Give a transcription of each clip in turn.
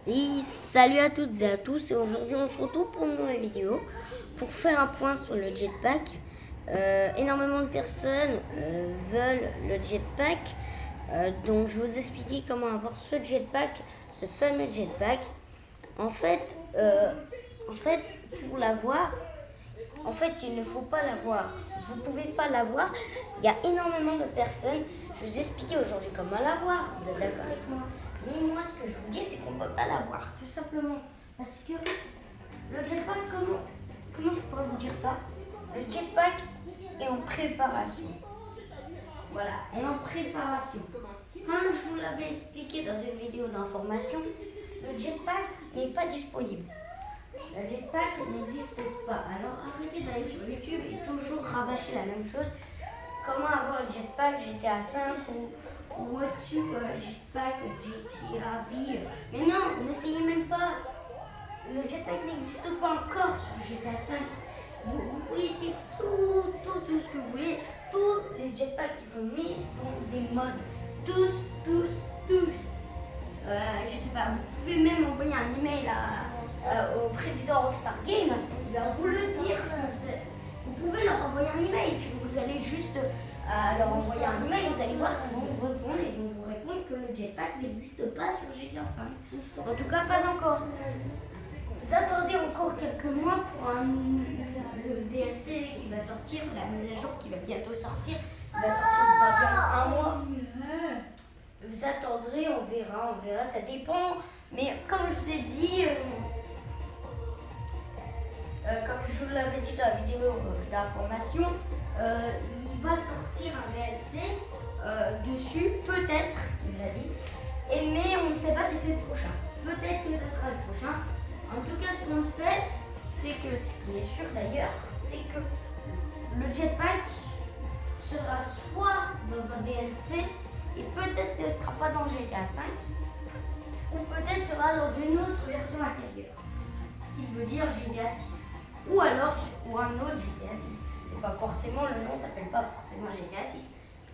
Et salut à toutes et à tous, et aujourd'hui on se retrouve pour une nouvelle vidéo pour faire un point sur le jetpack. Énormément de personnes veulent le jetpack, donc je vais vous expliquer comment avoir ce jetpack, ce fameux jetpack. En fait, euh, pour l'avoir, il ne faut pas l'avoir. Vous ne pouvez pas l'avoir. Il y a énormément de personnes. Je vais vous expliquer aujourd'hui comment l'avoir. Vous êtes d'accord avec moi? Mais moi, ce que je vous dis, c'est qu'on ne peut pas l'avoir. Tout simplement. Parce que le jetpack, comment je pourrais vous dire ça? Le jetpack est en préparation. Voilà, est en préparation. Comme je vous l'avais expliqué dans une vidéo d'information, le jetpack n'est pas disponible. Le jetpack n'existe pas. Alors arrêtez d'aller sur YouTube et toujours rabâcher la même chose. Comment avoir le jetpack GTA 5 ou au-dessus jetpack GTA V. Mais non, n'essayez même pas. Le jetpack n'existe pas encore sur GTA 5. Vous pouvez essayer tout ce que vous voulez. Tous les jetpacks qui sont mis sont des mods. Tous. Je sais pas, vous pouvez même envoyer un email au président Rockstar Game, il va vous le dire. Vous pouvez leur envoyer un email, vous allez juste leur envoyer un email, vous allez voir ce qu'ils vont vous répondre et ils vont vous répondre que le jetpack n'existe pas sur GTA 5. En tout cas, pas encore. Vous attendez encore quelques mois pour le DLC qui va sortir, la mise à jour qui va bientôt sortir. Il va sortir dans environ un mois. Vous attendrez, on verra, ça dépend. Mais comme je vous ai dit, comme je vous l'avais dit dans la vidéo d'information, il va sortir un DLC dessus, peut-être, il l'a dit. Mais on ne sait pas si c'est le prochain. Peut-être que ce sera le prochain. En tout cas, ce qu'on sait, c'est que, ce qui est sûr d'ailleurs, c'est que le jetpack sera soit dans un DLC et peut-être ne sera pas dans GTA 5 ou peut-être sera dans une autre version intérieure. Ce qui veut dire GTA 6 ou alors un autre GTA 6. C'est pas forcément, le nom s'appelle pas forcément GTA 6.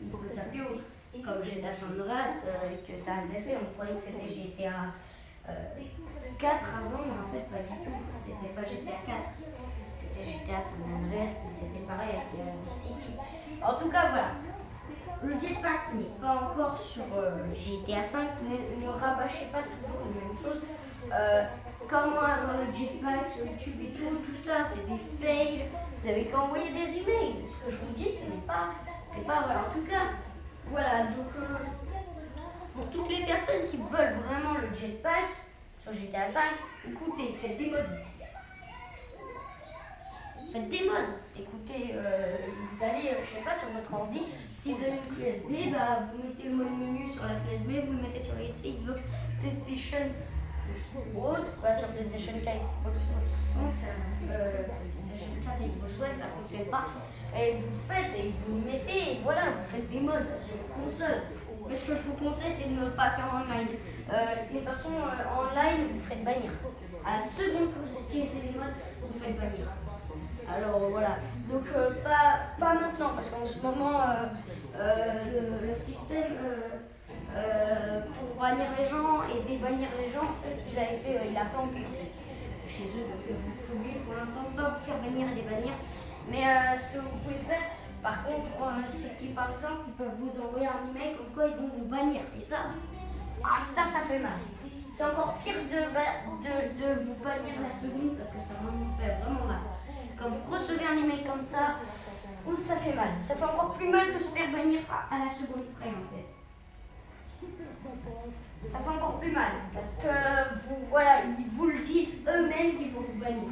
Il peut s'appeler autre. Comme GTA San Andreas que ça avait fait, on croyait que c'était GTA 4 avant, mais en fait pas du tout. C'était pas GTA 4. C'était GTA San Andreas et c'était pareil avec Vice City. En tout cas, voilà. Le jetpack n'est pas encore sur GTA 5. Ne rabâchez pas toujours les mêmes choses. Comment avoir le jetpack sur YouTube et tout ça, c'est des fails. Vous avez qu'à envoyer des emails. Ce que je vous dis, ce n'est pas vrai. En tout cas, voilà. Donc, pour toutes les personnes qui veulent vraiment le jetpack sur GTA 5, écoutez, faites des mods. Écoutez, vous allez, je sais pas, sur votre ordi, si vous avez une clé USB, vous mettez le mode menu sur la clé USB, vous le mettez sur Xbox, PlayStation ou autre, sur PlayStation 4, Xbox One, PlayStation 4, Xbox One, ça fonctionne pas. Et vous faites, et vous le mettez, et voilà, vous faites des mods sur console. Mais ce que je vous conseille, c'est de ne pas faire online. Les façons online, vous faites bannir. À la seconde que vous utilisez les mods, vous faites bannir. Alors voilà, donc pas maintenant, parce qu'en ce moment, le système pour bannir les gens et débannir les gens, en fait, il a planté en fait, chez eux. Donc vous pouvez pour l'instant pas vous faire bannir et débannir. Mais ce que vous pouvez faire, par contre, c'est qu'ils par exemple, ils peuvent vous envoyer un email comme quoi ils vont vous bannir. Et ça fait mal. C'est encore pire de vous bannir la seconde parce que ça vraiment fait vraiment mal. Quand vous recevez un email comme ça fait mal. Ça fait encore plus mal que se faire bannir à la seconde près en fait. Ça fait encore plus mal parce que ils vous le disent eux-mêmes qu'ils vont vous bannir.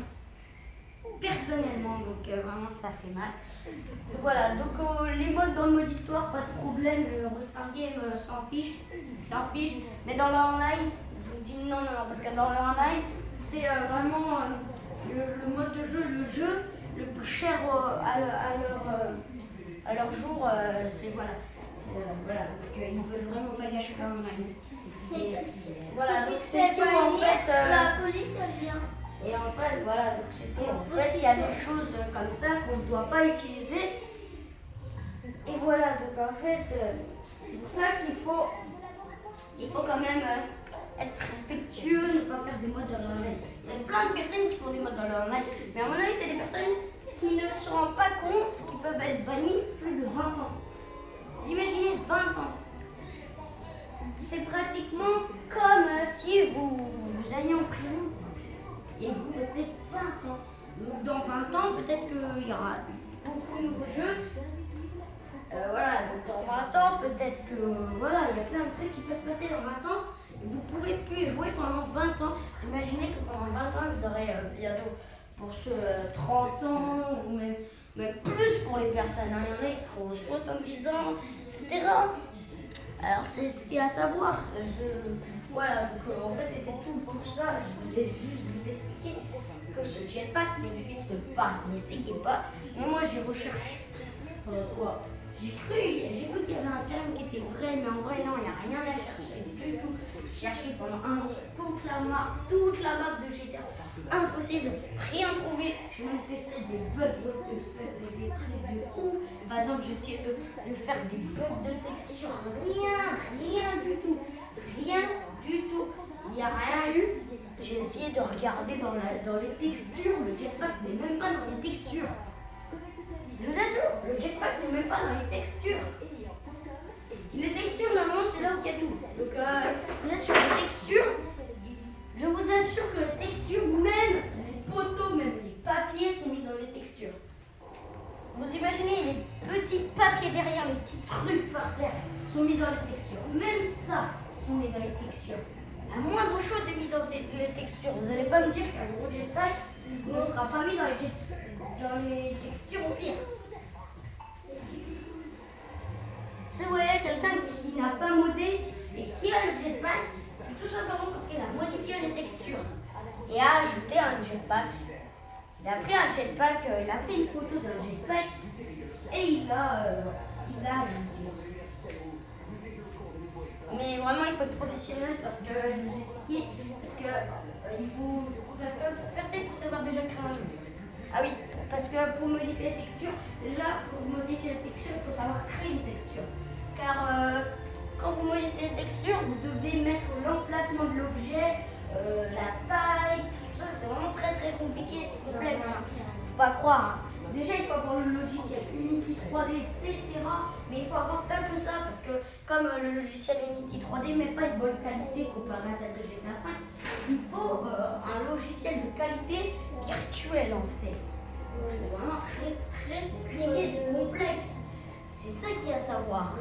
Personnellement, donc vraiment ça fait mal. Donc voilà, les modes dans le mode histoire, pas de problème, le Rockstar Game s'en fiche, mais dans le online, ils ont dit non, parce que dans le online, c'est vraiment le mode de jeu, le jeu le plus cher à leur jour, c'est voilà. Donc ils veulent vraiment pas gâcher leur online. Voilà, donc c'est tout en fait. La police vient. Et en fait, voilà, donc c'était en fait, il y a des choses comme ça qu'on ne doit pas utiliser. Et voilà, donc en fait, c'est pour ça qu'il faut quand même être respectueux, ne des modes dans leur live. Il y a plein de personnes qui font des modes dans leur live, mais à mon avis, c'est des personnes qui ne se rendent pas compte qu'ils peuvent être bannis plus de 20 ans. Vous imaginez 20 ans. C'est pratiquement comme si vous alliez en prison et vous restez 20 ans. Donc dans 20 ans, peut-être qu'il y aura beaucoup de nouveaux jeux. Voilà, donc dans 20 ans, peut-être que voilà, il y a plein de trucs qui peuvent se passer dans 20 ans. Et vous ne pourrez plus y jouer pendant 20 ans. Vous imaginez que pendant 20 ans, vous aurez bientôt pour ceux 30 ans ou même plus pour les personnes. Il y en a, ils seront 70 ans, etc. Alors c'est ce qu'il y a à savoir. Voilà, donc en fait c'était tout pour ça. Je vous ai juste expliqué que ce jetpack n'existe pas. N'essayez pas. Mais moi j'ai recherché. Quoi J'ai cru qu'il y avait un terme qui était vrai, mais en vrai non, il n'y a rien à chercher du tout. J'ai cherché pendant un an sur toute la map de GTA. Impossible, rien trouvé. J'ai même testé des bugs, des trucs de ouf. Par exemple, j'ai essayé de faire des bugs de texture. Rien du tout. Rien du tout. Il n'y a rien eu. J'ai essayé de regarder dans les textures. Le jetpack n'est même pas dans les textures. Je vous assure, le jetpack n'est même pas dans les textures. Les textures, normalement, c'est là où il y a tout. Donc, là, sur les textures, je vous assure que les textures, même les poteaux, même les papiers sont mis dans les textures. Vous imaginez les petits papiers derrière, les petits trucs par terre sont mis dans les textures. Même ça sont mis dans les textures. La moindre chose est mise dans les textures. Vous n'allez pas me dire qu'un gros jetpack ne sera pas mis dans les textures au pire. Si vous voyez quelqu'un qui n'a pas modé et qui a le jetpack, c'est tout simplement parce qu'il a modifié les textures et a ajouté un jetpack. Il a pris un jetpack, il a pris une photo d'un jetpack et il l'a ajouté. Mais vraiment, il faut être professionnel parce que je vous ai expliqué, parce que pour faire ça, il faut savoir déjà créer un jeu. Ah oui, parce que pour modifier les textures, il faut savoir créer une texture. Car quand vous modifiez les textures, vous devez mettre l'emplacement de l'objet, la taille, tout ça, c'est vraiment très très compliqué, c'est complexe. Faut pas croire. Déjà, il faut avoir le logiciel Unity 3D, etc. Mais il faut avoir pas que ça, parce que comme le logiciel Unity 3D met pas une bonne qualité comparé à celle de GTA 5, il faut un logiciel de qualité virtuelle en fait. Donc c'est vraiment très très compliqué, c'est complexe. C'est ça qu'il y a à savoir.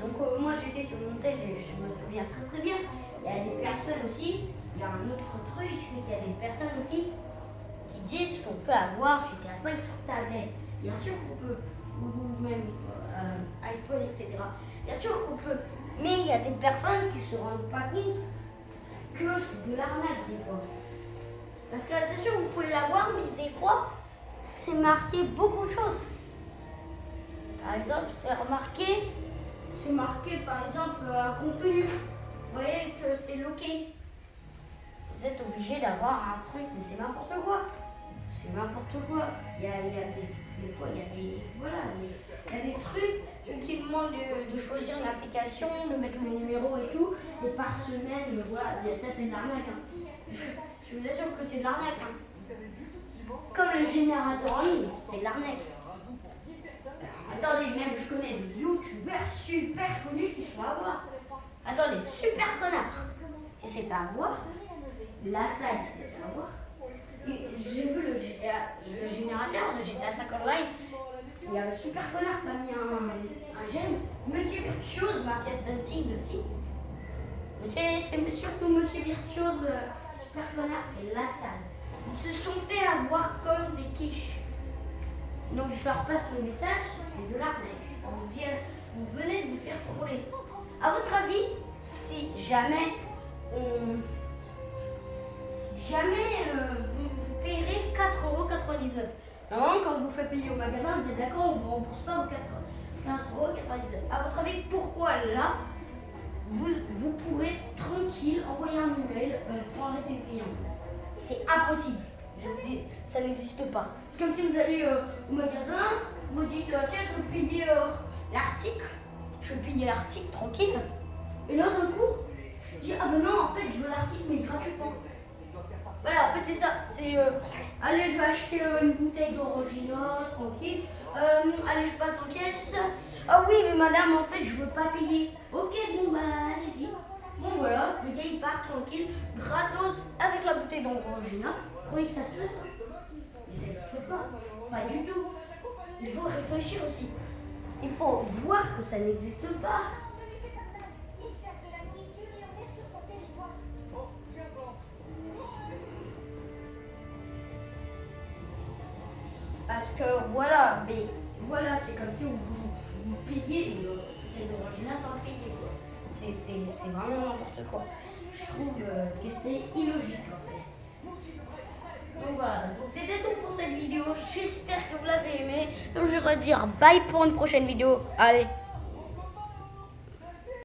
Donc moi j'étais sur mon tel et je me souviens très très bien. Il y a des personnes aussi, il y a un autre truc, c'est qu'il y a des personnes aussi qui disent qu'on peut avoir GTA 5 sur tablette. Bien sûr qu'on peut, ou même iPhone, etc. Bien sûr qu'on peut, mais il y a des personnes qui ne se rendent pas compte que c'est de l'arnaque des fois. Parce que c'est sûr vous pouvez l'avoir, mais des fois c'est marqué beaucoup de choses. Par exemple, c'est marqué par exemple un contenu. Vous voyez que c'est loqué. Vous êtes obligé d'avoir un truc, mais c'est n'importe quoi. C'est n'importe quoi. Il y a des fois, il y a des trucs qui demandent de choisir une application, de mettre le numéro et tout, et par semaine, voilà, ça c'est de l'arnaque. Je vous assure que c'est de l'arnaque. Comme le générateur en ligne, c'est de l'arnaque. Attendez, même je connais des youtubeurs super connus qui se font avoir. Attendez, super connard. Il s'est fait avoir. La salle s'est fait avoir. J'ai vu le générateur de GTA 5 Online. Il y a le super connard qui a mis un j'aime. Monsieur Virtuose, Mathias Hunting aussi. C'est surtout Monsieur Virtuose, super connard et la salle. Ils se sont fait avoir comme des quiches. Donc je leur passe le message, c'est de l'arnaque. Vous venez de vous faire troller. À votre avis, si jamais vous payerez 4,99 €. Normalement, quand vous faites payer au magasin, vous êtes d'accord, on ne vous rembourse pas vos 4,99 €. À votre avis, pourquoi là, vous pourrez tranquille envoyer un email pour arrêter le paiement? C'est impossible. Je vous dis, ça n'existe pas. C'est comme si vous allez au magasin, vous dites tiens, je veux payer l'article. Je veux payer l'article tranquille. Et là, d'un coup, je dis ah ben non, en fait, je veux l'article, mais gratuitement. Voilà, en fait c'est ça. C'est allez, je vais acheter une bouteille d'orangina, tranquille. Allez, je passe en caisse. Ah oui, mais madame, en fait, je veux pas payer. Ok, bon bah allez-y. Bon voilà, le gars il part tranquille, gratos avec la bouteille d'orangina. Vous croyez que ça se fait ça? Mais ça n'existe pas du tout. Il faut réfléchir aussi. Il faut voir que ça n'existe pas. Parce que voilà, mais voilà, c'est comme si vous payiez une bouteille d'orangina sans payer, quoi. C'est vraiment n'importe quoi. Je trouve que c'est illogique en fait. Donc voilà, donc c'était tout pour cette vidéo. J'espère que vous l'avez aimé. Donc je vais dire bye pour une prochaine vidéo. Allez.